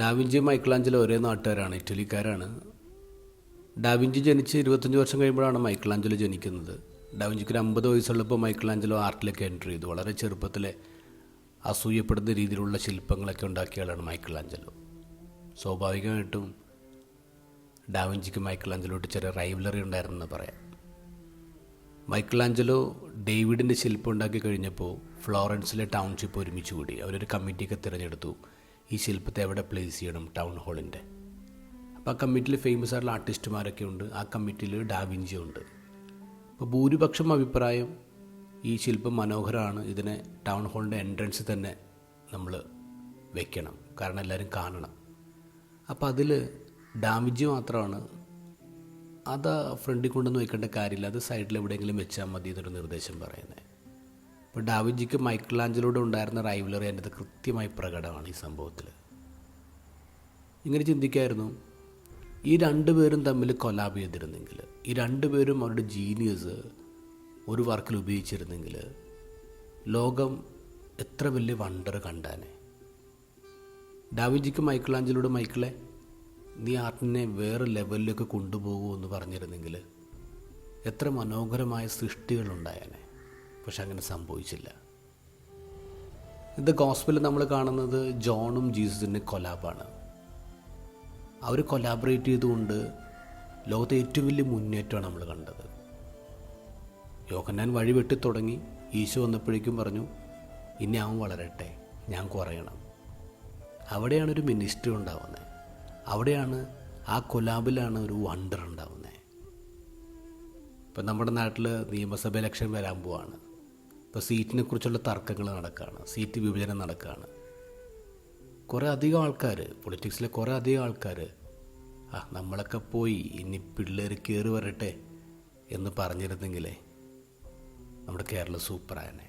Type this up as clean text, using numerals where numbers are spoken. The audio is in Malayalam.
ഡാവിഞ്ചി മൈക്കിളാഞ്ചലോ ഒരേ നാട്ടുകാരാണ്, ഇറ്റലിക്കാരാണ്. ഡാവിഞ്ചി ജനിച്ച് 25 വർഷം കഴിയുമ്പോഴാണ് മൈക്കിളാഞ്ചലോ ജനിക്കുന്നത്. ഡാവിഞ്ചിക്ക് ഒരു 50 വയസ്സുള്ളപ്പോൾ മൈക്കിളാഞ്ചലോ ആർട്ടിലേക്ക് എൻട്രി ചെയ്തു. വളരെ ചെറുപ്പത്തിലെ അസൂയപ്പെടുന്ന രീതിയിലുള്ള ശില്പങ്ങളൊക്കെ ഉണ്ടാക്കിയ ആളാണ് മൈക്കിളാഞ്ചലോ. സ്വാഭാവികമായിട്ടും ഡാവിഞ്ചിക്ക് മൈക്കിളാഞ്ചലോട്ട് ചെറിയ റൈവലറി ഉണ്ടായിരുന്നെന്ന് പറയാം. മൈക്കിളാഞ്ചലോ ഡേവിഡിൻ്റെ ശില്പം ഉണ്ടാക്കി കഴിഞ്ഞപ്പോൾ ഫ്ലോറൻസിലെ ടൗൺഷിപ്പ് ഒരുമിച്ച് കൂടി. അവരൊരു കമ്മിറ്റിയൊക്കെ തിരഞ്ഞെടുത്തു, ഈ ശില്പത്തെ എവിടെ പ്ലേസ് ചെയ്യണം, ടൗൺ ഹാളിൻ്റെ. അപ്പോൾ ആ കമ്മിറ്റിയിൽ ഫേമസ് ആയിട്ടുള്ള ആർട്ടിസ്റ്റുമാരൊക്കെ ഉണ്ട്. ആ കമ്മിറ്റിയിൽ ഡാവിഞ്ചി ഉണ്ട്. അപ്പോൾ ഭൂരിപക്ഷം അഭിപ്രായം ഈ ശില്പം മനോഹരമാണ്, ഇതിനെ ടൗൺ ഹാളിൻ്റെ എൻട്രൻസിൽ തന്നെ നമ്മൾ വെക്കണം, കാരണം എല്ലാവരും കാണണം. അപ്പോൾ അതിൽ ഡാവിഞ്ചി മാത്രമാണ് അത് ഫ്രണ്ടിൽ കൊണ്ടൊന്നും വെക്കേണ്ട കാര്യമില്ല, അത് സൈഡിൽ എവിടെയെങ്കിലും വെച്ചാൽ മതി എന്നൊരു നിർദ്ദേശം പറയുന്നത്. അപ്പോൾ ഡാവിഞ്ചിക്ക് മൈക്കിളാഞ്ചലോട് ഉണ്ടായിരുന്ന റൈവലറി അതിൻ്റെ കൃത്യമായി പ്രകടമാണ് ഈ സംഭവത്തിൽ. ഇങ്ങനെ ചിന്തിക്കായിരുന്നു, ഈ രണ്ടുപേരും തമ്മിൽ കൊലാബ് ചെയ്തിരുന്നെങ്കിൽ, ഈ രണ്ടുപേരും അവരുടെ ജീനിയസ് ഒരു വർക്കിൽ ഉപയോഗിച്ചിരുന്നെങ്കിൽ ലോകം എത്ര വലിയ വണ്ടർ കണ്ടാനെ. ഡാവിഞ്ചിക്ക് മൈക്കിളാഞ്ചലോട്, മൈക്കിളെ നീ ആർട്ടിനെ വേറെ ലെവലിലേക്ക് കൊണ്ടുപോകുമെന്ന് പറഞ്ഞിരുന്നെങ്കിൽ എത്ര മനോഹരമായ സൃഷ്ടികളുണ്ടായേനെ. പക്ഷെ അങ്ങനെ സംഭവിച്ചില്ല. ഇത് ഗോസ്പലിൽ നമ്മൾ കാണുന്നത് ജോണും ജീസസിൻ്റെ കൊലാബാണ്. അവർ കൊലാബറേറ്റ് ചെയ്തുകൊണ്ട് ലോകത്തെ ഏറ്റവും വലിയ മുന്നേറ്റമാണ് നമ്മൾ കണ്ടത്. യോഹന്നാൻ വഴി വെട്ടി തുടങ്ങി, ഈശോ വന്നപ്പോഴേക്കും പറഞ്ഞു, ഇനി അവൻ വളരട്ടെ, ഞാൻ കുറയണം. അവിടെയാണ് ഒരു മിനിസ്ട്രി ഉണ്ടാവുന്നത്. അവിടെയാണ്, ആ കൊലാബിലാണ് ഒരു വണ്ടർ ഉണ്ടാവുന്നത്. ഇപ്പം നമ്മുടെ നാട്ടിൽ നിയമസഭ ഇലക്ഷൻ വരാൻ പോവാണ്. ഇപ്പോൾ സീറ്റിനെ കുറിച്ചുള്ള തർക്കങ്ങൾ നടക്കുകയാണ്, സീറ്റ് വിഭജനം നടക്കുകയാണ്. കുറേ അധികം ആൾക്കാർ, പൊളിറ്റിക്സിലെ കുറേ അധികം ആൾക്കാർ നമ്മളൊക്കെ പോയി ഇനി പിള്ളേർ കയറി വരട്ടെ എന്ന് പറഞ്ഞിരുന്നെങ്കിലേ നമ്മുടെ കേരളം സൂപ്പറായനെ.